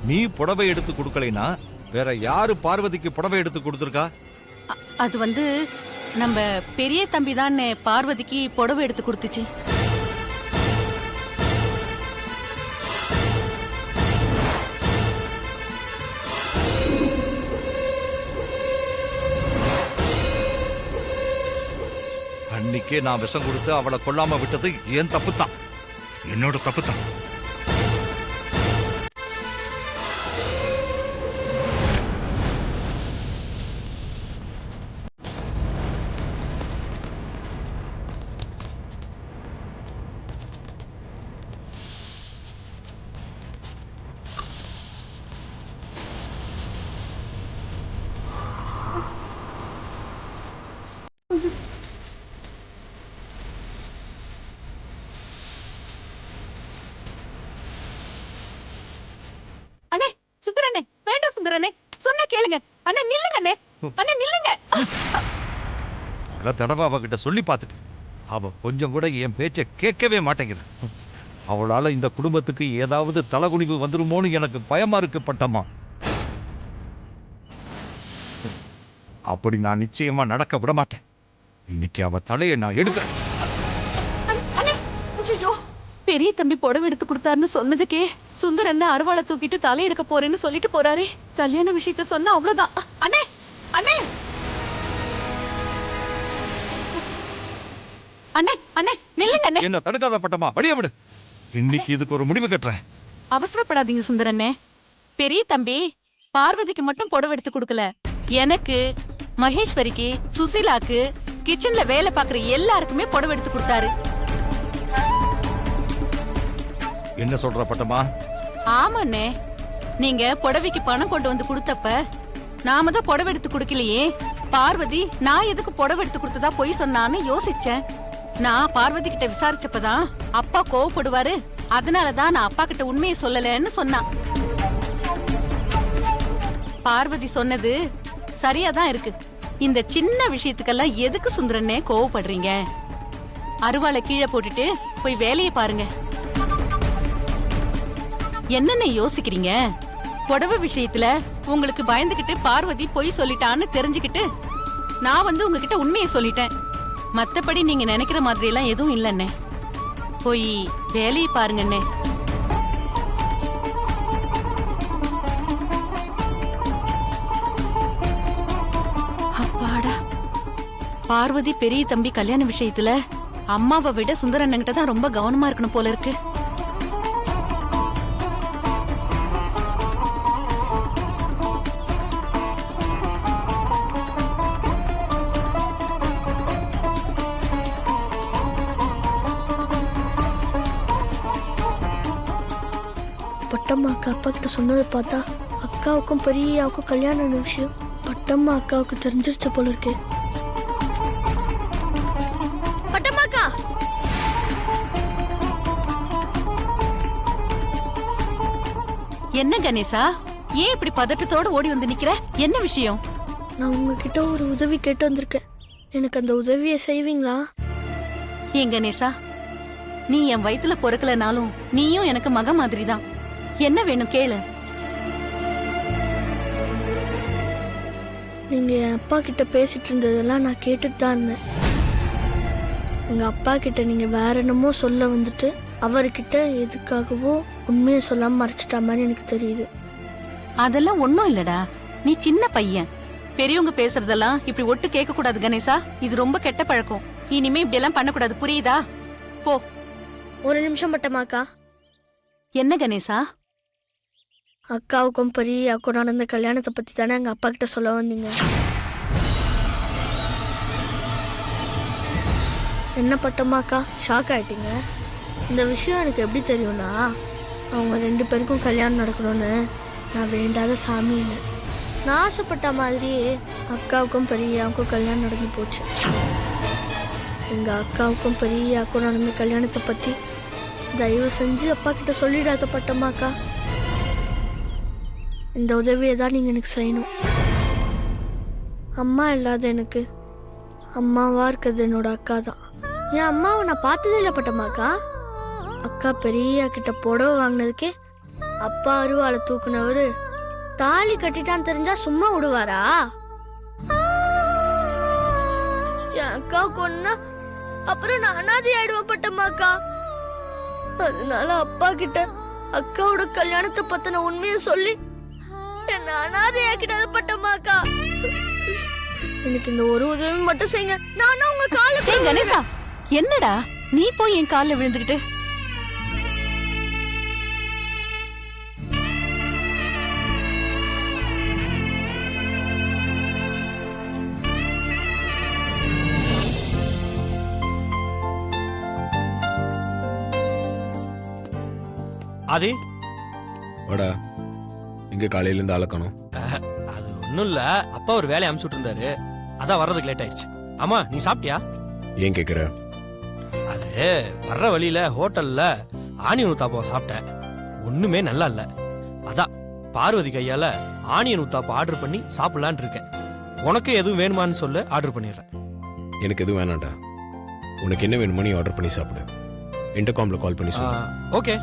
நீ புடவை எடுத்து கொடுக்கலைனா வேற யாரு பார்வதிக்கு புடவை எடுத்து கொடுத்துருக்கா? அது வந்து நம்ம பெரிய தம்பி தான் பார்வதிக்கு புடவை எடுத்து கொடுத்துச்சு. அன்னைக்கே நான் விஷம் கொடுத்து அவளை கொல்லாம விட்டது என் தப்பு தான், என்னோட தப்பு தான். அண்ணே சுந்தரண்ணே, வேண்டாம் சுந்தரண்ணே, சொன்னா கேளுங்க. அண்ணே நில்லுங்க, அண்ணே அண்ணே நில்லுங்க. பல தடவை அவகிட்ட சொல்லி பார்த்துட்டு அவ கொஞ்சம் கூட என் பேச்சை கேட்கவே மாட்டேங்குது. அவளால இந்த குடும்பத்துக்கு ஏதாவது தலகுனிவு வந்துருமோன்னு எனக்கு பயமா இருக்கு பட்டம்மா. அப்படி நான் நிச்சயமா நடக்க விட மாட்டேன். இன்னைக்கு அவ தலையை நான் எடுக்கிறேன். பெரிய தம்பி புடவை எடுத்து கொடுத்தாருன்னு சொன்னதுக்கே சுந்தரண்ண அருவாளை தூக்கிட்டு தலை எடுக்க போறேன்னு சொல்லிட்டு போறாரு. கல்யாண விஷயத்த சொன்னா அவ்வளவுதான். அண்ணே அண்ணே அண்ணே அண்ணே நில்லுங்க அண்ணே. என்ன தடுக்காத பட்டம்மா, வழிய விடு. இன்னைக்கு இதுக்கு ஒரு முடிவு கட்டுறேன். அவசரப்படாதீங்க சுந்தரண்ணே. பெரிய தம்பி பார்வதிக்கு மட்டும் புடவை எடுத்து கொடுக்கல, எனக்கு, மகேஸ்வரிக்கு, சுசீலாக்கு, கிச்சன்ல வேலை பாக்குற எல்லாருக்குமே புடவை எடுத்து கொடுத்தாரு. என்ன சொல்ற பட்டம்மா? ஆமாண்ணே, நீங்க புடவைக்கு பணம் கொண்டு வந்து கொடுத்தப்ப நாம தான் புடவை எடுத்து கொடுக்கலையே, பார்வதி நான் எதுக்கு புடவை எடுத்து கொடுத்ததா பொய் சொன்னான்னு யோசிச்சேன். நான் பார்வதி கிட்ட விசாரிச்சப்பதான் அப்பா கோவப்படுவாரு, அதனாலதான் நான் அப்பா கிட்ட உண்மையை சொல்லலன்னு சொன்னான். பார்வதி சொன்னது சரியாதான் இருக்கு. இந்த சின்ன விஷயத்துக்கெல்லாம் எதுக்கு சுந்தரண்ணே கோவப்படுறீங்க? அருவாளை கீழே போட்டுட்டு போய் வேலையை பாருங்க. என்னென்ன யோசிக்கிறீங்க? புடவை விஷயத்துல உங்களுக்கு பயந்துகிட்டு பார்வதி பொய் சொல்லிட்டான்னு தெரிஞ்சுக்கிட்டு நான் வந்து உங்ககிட்ட உண்மையை சொல்லிட்டேன். மத்தபடி நீங்க நினைக்கிற மாதிரி எல்லாம் எதுவும் இல்லைன்னே. போய் வேலையை பாருங்கண்ணே. அப்பாடா, பார்வதி பெரிய தம்பி கல்யாண விஷயத்துல அம்மாவை விட சுந்தரண்ணங்கிட்ட தான் ரொம்ப கவனமா இருக்கணும் போல இருக்கு. பட்டம்மா அக்கா அப்பா கிட்ட சொன்னதை பார்த்தா அக்காவுக்கும் பெரியாவுக்கும் கல்யாணம் விஷயம் பட்டம்மா அக்காவுக்கு தெரிஞ்சிருச்ச போல இருக்கு. பட்டம்மா அக்கா, என்ன கணேசா, ஏன் இப்படி பதட்டத்தோட ஓடி வந்து நிக்கிற? என்ன விஷயம்? நான் உங்ககிட்ட ஒரு உதவி கேட்டு வந்திருக்கேன். எனக்கு அந்த உதவியை செய்வீங்களா? ஏன் கணேசா, நீ என் வயித்துல பொறுக்கலனாலும் நீயும் எனக்கு மக மாதிரி தான். என்ன வேணும் கேளு. நீங்க என் அப்பா கிட்ட பேசிட்டு இருந்ததெல்லாம் நான் கேட்டுட்டு தான் இருந்தேன். எங்க அப்பா கிட்ட நீங்க வேற என்னமோ சொல்ல வந்துட்டு அவர்கிட்ட எதுக்காகவோ உண்மையை சொல்லாம மறைச்சிட்ட மாதிரி எனக்கு தெரியுது. அதெல்லாம் ஒண்ணும் இல்லடா, நீ சின்ன பையன். பெரியவங்க பேசுறதெல்லாம் இப்படி ஒட்டு கேட்க கூடாது கணேசா. இது ரொம்ப கெட்ட பழக்கம். இனிமே இப்படி எல்லாம் பண்ணக்கூடாது, புரியுதா? போ. ஒரு நிமிஷம் பட்டமாக்கா. என்ன கணேசா? அக்காவுக்கும் பெரியாவுக்கும் நடந்த கல்யாணத்தை பத்தி தானே எங்க அப்பா கிட்ட சொல்ல வந்தீங்க. என்ன பட்டமாக்கா ஷாக் ஆயிட்டீங்க? இந்த விஷயம் எனக்கு எப்படி தெரியும்னா, அவங்க 2 பேருக்கும் கல்யாணம் நடக்கணும்னு நான் வேண்டாத சாமி இல்லை. நான் ஆசைப்பட்ட மாதிரியே அக்காவுக்கும் பெரியாவுக்கும் கல்யாணம் நடந்து போச்சு. எங்க அக்காவுக்கும் பெரியாவுக்கும் நடந்த கல்யாணத்தை பத்தி தயவு செஞ்சு அப்பா கிட்ட சொல்லிடாத பட்டமாக்கா. இந்த உதவியை தான் நீங்கள் எனக்கு செய்யணும். அம்மா இல்லாத எனக்கு அம்மாவா இருக்கிறது என்னோட அக்கா தான். என் அம்மாவை நான் பார்த்ததே இல்லை பட்டமாக்கா. அக்கா பெரிய கிட்ட புடவை வாங்கினதுக்கே அப்பா அருவாளை தூக்குனவரு தாலி கட்டிட்டான்னு தெரிஞ்சா சும்மா விடுவாரா? என் அக்கா கொன்னா அப்புறம் நான் அனாதை ஆயிடுவேன் பட்டம்மாக்கா. அதனால அப்பா கிட்ட அக்காவோட கல்யாணத்தை பத்தின உண்மையை சொல்லி என்ன அனாதையாக்கிடாத பட்டம்மாக்கா. எனக்கு இந்த ஒரு உதவி மட்டும் செய்யுங்க. நானும் உங்க கால கணேசா, என்னடா நீ போய் என் கால்ல விழுந்துகிட்டு? ஆதி, வாடா. எங்க காலையில இருந்து அளக்கணும். அது ஒண்ணும் இல்ல, அப்பா ஒரு வேலையை அனுப்பிச்சுட்டு இருந்தாரு, அதான் வர்றதுக்கு லேட் ஆயிடுச்சு. ஆமா, நீ சாப்பிட்டியா? ஏன் கேக்குற? அது வர்ற வழியில ஹோட்டல்ல ஆனியன் ஊத்தாப்பம் சாப்பிட்டேன், ஒண்ணுமே நல்லா இல்ல. அதான் பார்வதி கையால ஆனியன் ஊத்தாப்பம் ஆர்டர் பண்ணி சாப்பிடலான்னு இருக்கேன். உனக்கு எதுவும் வேணுமான்னு சொல்லு, ஆர்டர் பண்ணிடுறேன். எனக்கு எதுவும் வேணாம்டா. உனக்கு என்ன வேணுமோ நீ ஆர்டர் பண்ணி சாப்பிடு. இன்டர்காம்ல கால் பண்ணி சொல்லு. ஓகே.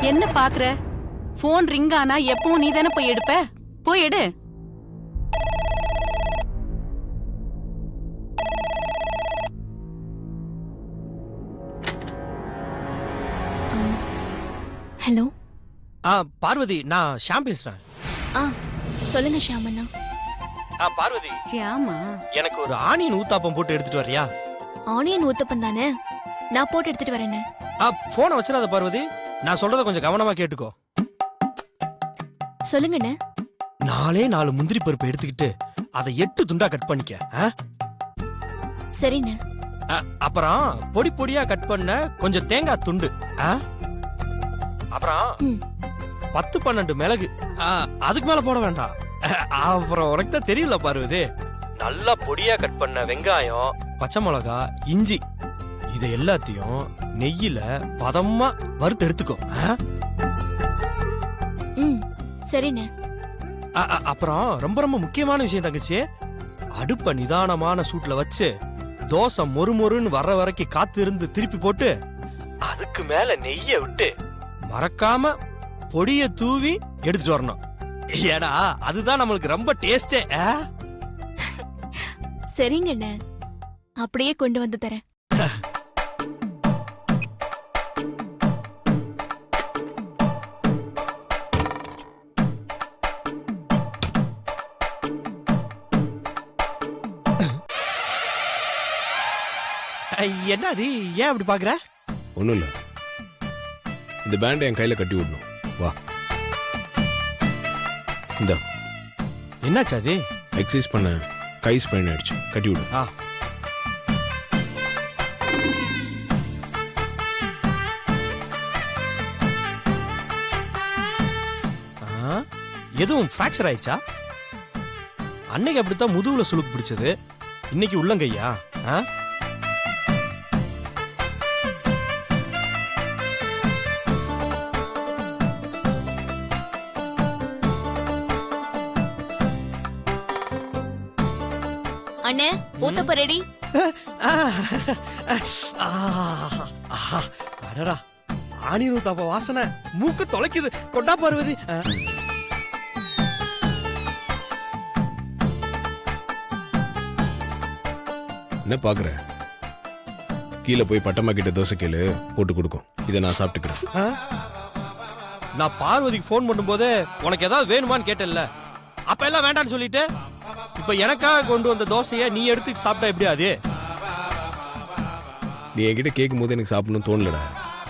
என்ன பாக்குற? போன் ரிங் ஆனா எப்பவும் நீ தானே போய் எடுப்ப. போய் எடு. ஹலோ. பார்வதி, நான் ஷாம் பேசுறேன். சொல்லுங்க ஷாமண்ணா. பார்வதி, ஆமா, எனக்கு ஒரு ஆனியன் ஊத்தாப்பம் போட்டு எடுத்துட்டு வரியா? ஆனியன் ஊத்தப்பம் தானே, நான் போட்டு எடுத்துட்டு வரேன். போனை வச்சிடாத பார்வதி, நான் சொல்றத கொஞ்சம் கவனமா கேட்டுக்கோ. சொல்லுங்கண்ணே. 4 முந்திரி பருப்பு எடுத்துக்கிட்டு அதை 8 துண்டா கட் பண்ணிக்க. சரிண்ணே. அப்புறம் பொடி பொடியா கட் பண்ண கொஞ்சம் தேங்காய் துண்டு. அப்புறம் 10-12 மிளகு. அதுக்கு மேல போட வேண்டாம். அப்புறம் உனக்கு தான் தெரியல பார்வதி, நல்லா பொடியா கட் பண்ண வெங்காயம், பச்சை மிளகா, இஞ்சி, இதை எல்லாத்தையும் நெய்யில பதமா வறுத்து எடுத்துக்கோ. சரிண்ணே. அப்புறம் ரொம்ப ரொம்ப முக்கியமான விஷயம் தங்கச்சி, அடுப்ப நிதானமான சூட்ல வச்சு தோசை மொறுமொறுன்னு வர்ற வரைக்கும் காத்து இருந்து திருப்பி போட்டு அதுக்கு மேல நெய்ய விட்டு மறக்காம பொடிய தூவி எடுத்துட்டு வரணும். ஏடா, அதுதான் நம்மளுக்கு ரொம்ப டேஸ்டே. சரிங்கண்ணே, அப்படியே கொண்டு வந்து தரேன். என்ன அது, ஏன் அப்படி பாக்குற? ஒண்ணும் இல்ல, இந்த பேண்டை என் கையில கட்டி விடணும். வா. இந்த என்னாச்சு அது? எக்ஸசைஸ் பண்ண கை ஸ்ப்ரெயின் ஆயிடுச்சு, கட்டி விடு. எதுவும் பிராக்சர் ஆயிடுச்சா? அன்னைக்கு அப்படித்தான் முதுகுல சுளுக்கு பிடிச்சது, இன்னைக்கு உள்ளங்கையா? அண்ணே, ஊத்தப்ப ரெடி. அடடா, ஆனியன் ஊத்தாப்ப வாசனை மூக்கு தொலைக்குது. கொண்டா பார்வதி. என்ன பாக்குற? கீழே போய் பட்டம்மா கிட்ட தோசை கேளு, போட்டு கொடுக்கும். இதை நான் சாப்பிட்டுக்கிறேன். நான் பார்வதிக்கு போன் பண்ணும் போதே உனக்கு ஏதாவது வேணுமான்னு கேட்டேன்ல, அப்ப எல்லாம் வேண்டான்னு சொல்லிட்டு இப்ப எனக்காக கொண்டு வந்த தோசைய நீ எடுத்து சாப்பிட்டா எப்படி? அது நீ என்கிட்ட கேட்கும் போது எனக்கு சாப்பிடணும்னு தோணலடா.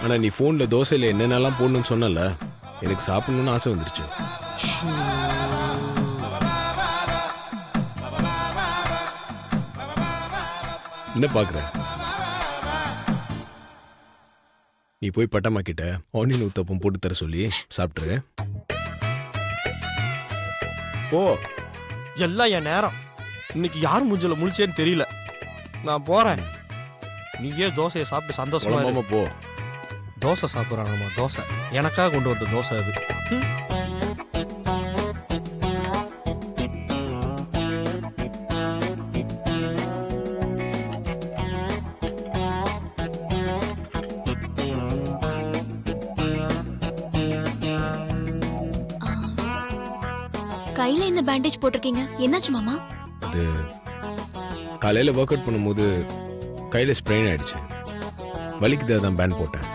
ஆனா நீ போன்ல தோசையில என்னென்னலாம் போடணும்னு சொன்னல, எனக்கு சாப்பிடணும்னு ஆசை வந்துருச்சு. என்ன பாக்குற? நீ போய் பட்டம்மா கிட்ட ஆனியன் ஊத்தப்பம் போட்டு தர சொல்லி சாப்பிட்டுரு. போ. எல்லாம் என் நேரம். இன்னைக்கு யார் மூஞ்சில முழிச்சேன்னு தெரியல. நான் போறேன், நீயே தோசையை சாப்பிட்டு சந்தோஷமா போ. தோசை சாப்பிட்றாங்கம்மா, தோசை எனக்காக கொண்டு வந்த தோசை அது. ம். கையில இந்த பேண்டேஜ் போட்டிருக்கீங்க, என்னாச்சு மாமா? அது காலையில் ஒர்க் அவுட் பண்ணும்போது கையில் ஸ்ப்ரெயின் ஆயிடுச்சு. வலிக்குது, தான் பேண்ட் போட்டேன்.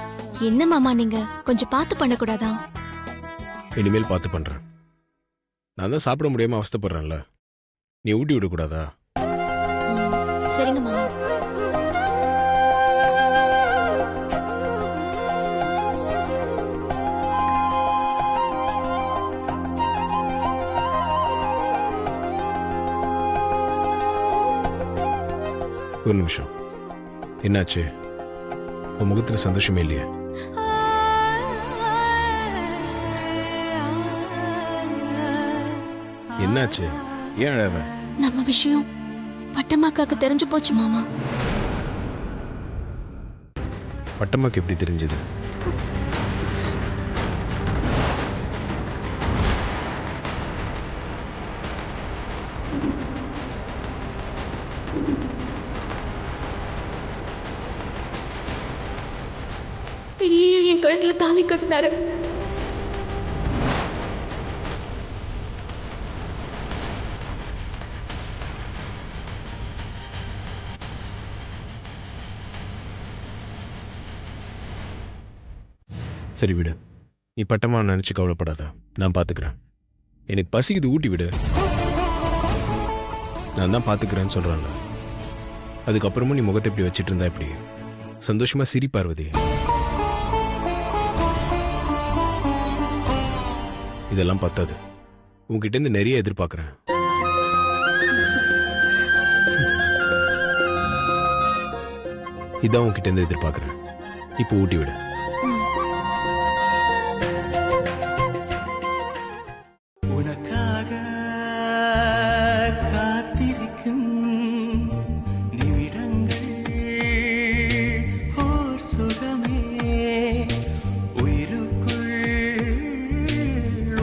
என்ன மாமா நீங்க கொஞ்சம் பார்த்து பண்ணக்கூடாதா? இனிமேல் பார்த்து பண்ணுறேன். நான் தான் சாப்பிட முடியாமல் அவஸ்தைப்படுறேன்ல, நீ ஊட்டி விடக்கூடாதா? சரிங்க மாமா. ஒரு நிமிஷம், என்னாச்சு? உன் முகத்தில் சந்தோஷமே இல்லையே? என்னாச்சு? ஏன் அழற? நம்ம விஷயம் பட்டம்மாக்காக்கு தெரிஞ்சு போச்சு மாமா. பட்டம்மாக்கு எப்படி தெரிஞ்சது? பெரிய என் கழுத்துல தாலி கட்டினாரு. சரி விடு, நீ பட்டமா நினச்சி கவலைப்படாத, நான் பார்த்துக்கிறேன். எனக்கு பசிக்குது, ஊட்டி விடு. நான் தான் பார்த்துக்கிறேன்னு சொல்கிறேன்ல. அதுக்கப்புறமும் நீ முகத்தை இப்படி வச்சிட்டு இருந்தா எப்படி? சந்தோஷமா சிரி பார்வதி. இதெல்லாம் பத்தாது, உன்கிட்ட இருந்து நிறைய எதிர்பார்க்குறேன். இதான் உன்கிட்ட இருந்து எதிர்பார்க்குறேன். இப்போ ஊட்டி விடு. உனக்காக காத்திருக்கும் நிமிடங்கள் ஓர் சுகமே, உயிருக்குள்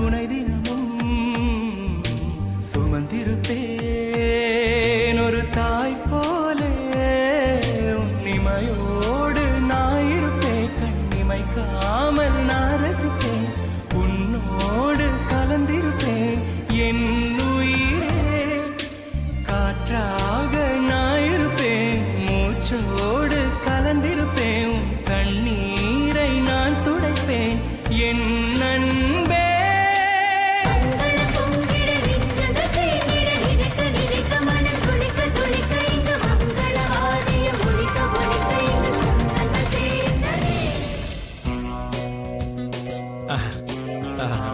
உனை தினமும் சுமந்திருப்பேன் ஒரு தாய் போலே. உன்னிமையோடு நான் இருப்பேன், கண்ணிமைக்காமல் நான் ரசிப்பேன், உன்னோடு கலந்திருப்பேன். என் உயிரே காற்றாக நான் இருப்பேன், மூச்சோடு கலந்திருப்பேன், உன் கண்ணீரை நான் துடைப்பேன். என் அன்பே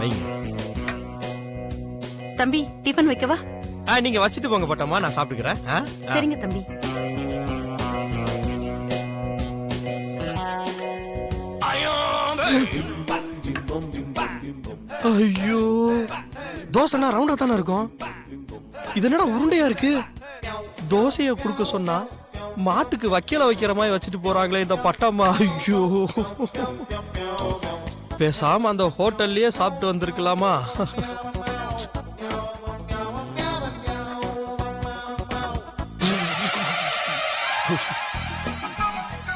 வைங்க. தம்பி டிஃபன் வைக்கவா? நீங்க வச்சுட்டு போங்க பட்டம்மா, நான் சாப்பிட்டுக்கிறேன். சரிங்க தம்பி. ஐயோ, தோசைனா ரவுண்டா தானே இருக்கும், இது என்னடா உருண்டையா இருக்கு? தோசைய குடுக்க சொன்னா மாட்டுக்கு வைக்கல வைக்கிற மாதிரி வச்சுட்டு போறாங்களே இந்த பட்டம்மா. ஐயோ, பேசாம அந்த ஹோட்டல்லயே சாப்பிட்டு வந்திருக்கலாமா?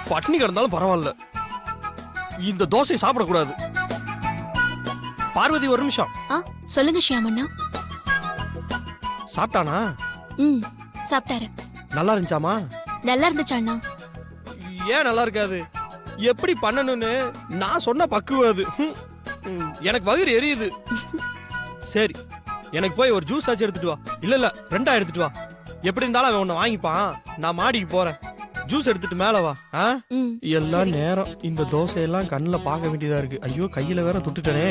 பட்னி கிடந்தாலும் பரவாயில்ல, இந்த தோசையை சாப்பிடக்கூடாது. பார்வதி ஒரு நிமிஷம். சொல்லுங்க ஷியாமண்ணா. சாப்பிட்டானா? சாப்பிட்டாரு. நல்லா இருந்துச்சாமா? நல்லா இருந்துச்சா அண்ணா? ஏன் நல்லா இருக்காது? எப்படி பண்ணணும்னு நான் சொன்ன பக்குவம் அது. எனக்கு வயிறு எரியுது. சரி, எனக்கு போய் ஒரு ஜூஸ் ஆச்சு எடுத்துட்டு வா. இல்ல ரெண்டா எடுத்துட்டு வா. எப்படி இருந்தாலும் அவன் உன்னை வாங்கிப்பான். நான் மாடிக்கு போறேன், ஜூஸ் எடுத்துட்டு மேல வா. எல்லாம் நேரம் இந்த தோசையெல்லாம் கண்ணுல பார்க்க வேண்டியதா இருக்கு. ஐயோ, கையில வேற தொட்டுட்டனே.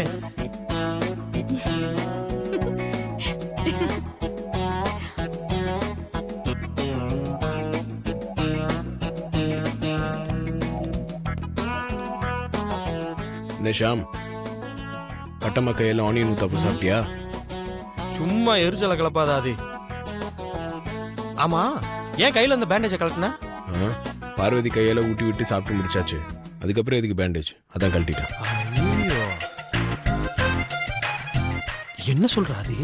என்ன ஷாம், பட்டம்மா கையில ஆனியன் ஊத்தாப்பு சாப்பிட்டியா? சும்மா எரிச்சல கிளப்பாதாது. ஆமா, ஏன் கையில அந்த பேண்டேஜை கலட்டின? பார்வதி கையால ஊட்டி விட்டு சாப்பிட்டு முடிச்சாச்சு. அதுக்கப்புறம் எதுக்கு பேண்டேஜ், அதான் கழட்டிட்டேன். ஐயோ, என்ன சொல்ற அது?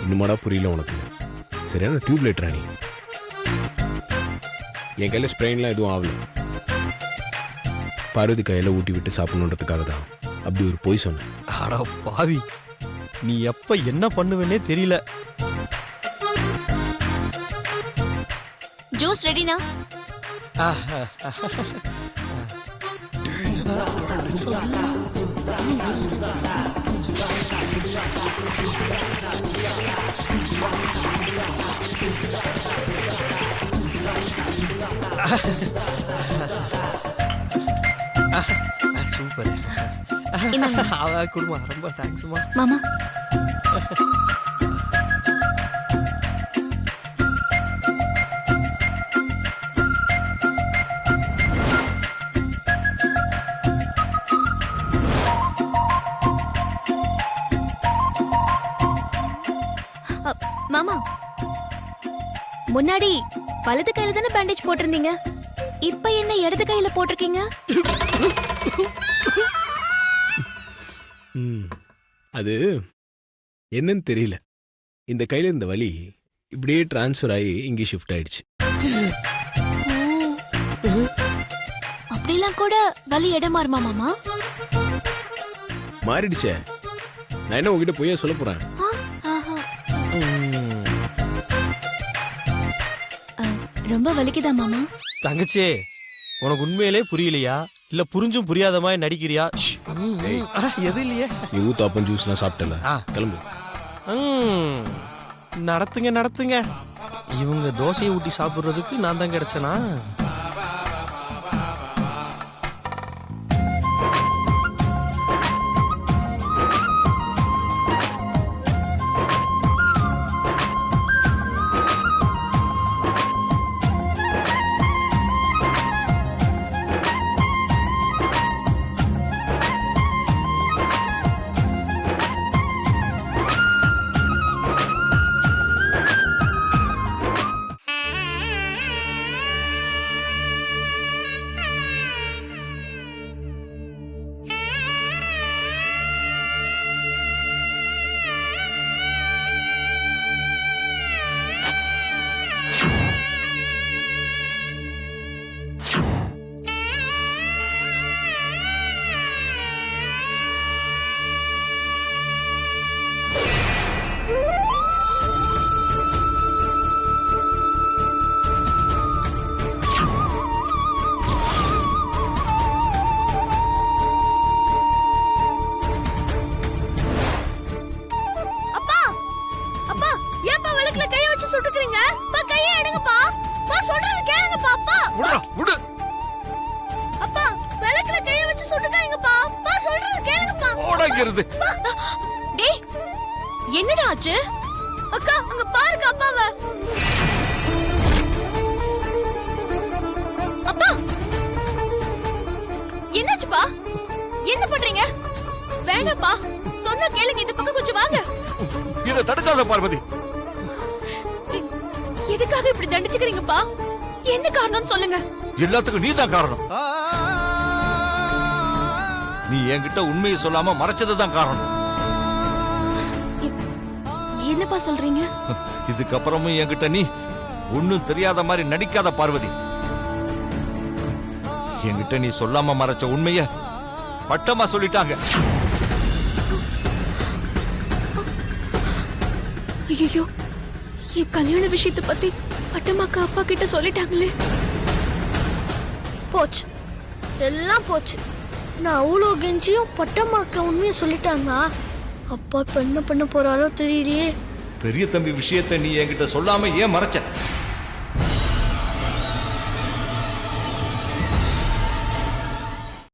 இன்னுமாடா புரியல உனக்கு? சரியான டியூப்லைட் ராணி. என் கையில் ஸ்ப்ரெயின்லாம் எதுவும் ஆகல. பார்வதி கையில் ஊட்டி விட்டு சாப்பிடணுன்றதுக்காக தான் அப்படி ஒரு பொய் சொன்னேன். அட பாவி, நீ எப்ப என்ன பண்ணுவேன்னே தெரியல. ஜூஸ் ரெடினா? சூப்பர். குடுமா, ரொம்ப தேங்க்ஸ்மா. மாமா மாமா, முன்னாடி வலது கையில தானே பேண்டேஜ் போட்டிருந்தீங்க, இப்ப என்ன இடது கையில போட்டிருக்கீங்க? அது என்னன்னு தெரியல. இந்த கையில் இருந்த வலி இப்படியே டிரான்ஸ்ஃபர் ஆகி இங்கே ஷிஃப்ட் ஆயிடுச்சு. அப்படிலாம் கூட வலி இடம் மாறுமா மாமா? மாறிடுச்சே. நான் என்ன உங்ககிட்ட பொய்யா சொல்ல போறேன்? ரொம்ப வலிக்குதா மாமா? தங்கச்சி, உனக்கு உண்மையிலே புரியலையா இல்ல புரிஞ்சும் புரியாத மாதிரி நடிக்கிறியா? எது இல்லையே. நீ ஊத்தாப்பம் ஜூஸ்லாம் சாப்பிட்டல, கிளம்பு. நடத்துங்க நடத்துங்க. இவங்க தோசையை ஊட்டி சாப்பிடுறதுக்கு நான் தான் கிடைச்சனா? என்னடா ஆச்சு? அக்கா, அங்க பாருங்க அப்பாவை. அப்பா, என்னாச்சுப்பா? என்ன பண்றீங்க? வேண்டாப்பா, சொன்ன கேளுங்க. இந்த பக்கம் கொஞ்சம் வாங்க. இத தடுக்காத பார்வதி. எதுக்காக இப்படி தண்டிச்சுக்கிறீங்கப்பா? என்ன காரணம் சொல்லுங்க. எல்லாத்துக்கும் நீ தான் காரணம். நீ என்கிட்ட உண்மையை சொல்லாம மறைச்சதுதான் காரணம். என்னப்பா சொல்றீங்க? இதுக்கப்புறமும் என்கிட்ட நீ ஒண்ணும் தெரியாத மாதிரி நடிக்காத பார்வதி. என்கிட்ட நீ சொல்லாம மறைச்ச உண்மைய பட்டமா சொல்லிட்டாங்க. ஐயோ, என் கல்யாண விஷயத்தை பத்தி பட்டமாக்கா அப்பா கிட்ட சொல்லிட்டாங்களே. போச்சு, எல்லாம் போச்சு. நான் அவ்வளோ கெஞ்சியும் பட்டமாக்க உண்மையை சொல்லிட்டாங்க. அப்பா இப்ப என்ன பண்ண போறாரோ தெரியலையே. பெரிய தம்பி விஷயத்தை நீ என்கிட்ட சொல்லாம ஏன் மறைச்ச?